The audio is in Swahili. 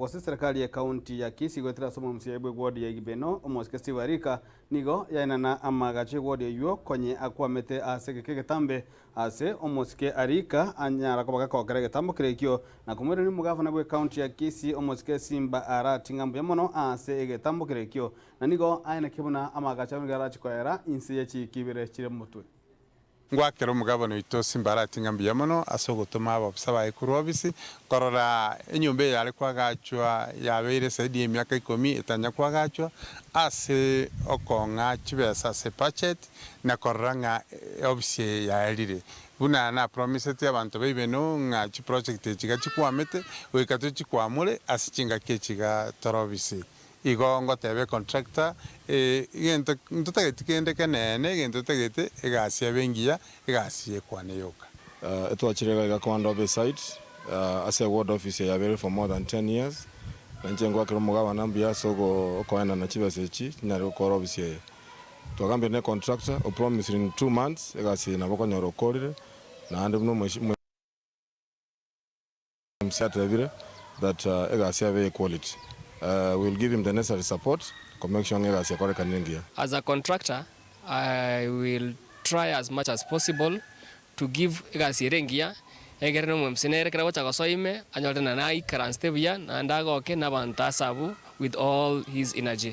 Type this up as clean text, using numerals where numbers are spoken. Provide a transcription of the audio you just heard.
omogosi serikali ya kaunti ya Kisii gwetera somo msiaibwe ward ya Ibeno omosike stivarika nigo yainana amagache ward ya yuo konye akwamete ase Getembe ase omosike arika anyara kobaga kokere Getembe kirekio na kumwere ni mugavana bwe kaunti ya Kisii omosike Simba arati ngambo ya mono ase Getembe kirekio na nigo aina kibuna amagache ngarachi koera insi ya chikibire chire mutwe ngwakera umugabano wito Simba arati ngambo ya mono ase gutuma abafisa ba ikuru obisi korora enyumbe yale kwagachwa yabeire saidi emyaka 10 etanya kwagachwa ase okonga chibesa se budget na koranga obisi yalire buna na promise ti abantu Ibeno nga chi project chikwamete wekatu chikwamule ase chinga kechiga torobisi igongo tebe contractor igento ntotagete kende kanene igento tagete egasi abengiya egasi ekwane yoka etwachirega gakondo be site as a ward officer ya very for more than 10 years nanjengo akero mugabana mbia sogo okoena na chibesechi nyari ko officer twagambe ne contractor o promise in 2 months egasi na bokonyoro korire na ande no msatavire that egasi ave quality. We'll give him the necessary support to make sure egasi akore kaningia. As a contractor, I will try as much as possible to give egasi rengia egerno mumsinere kra wacha gosoime anyolena na ikaran stevia na ndago ke na bantasabu with all his energy.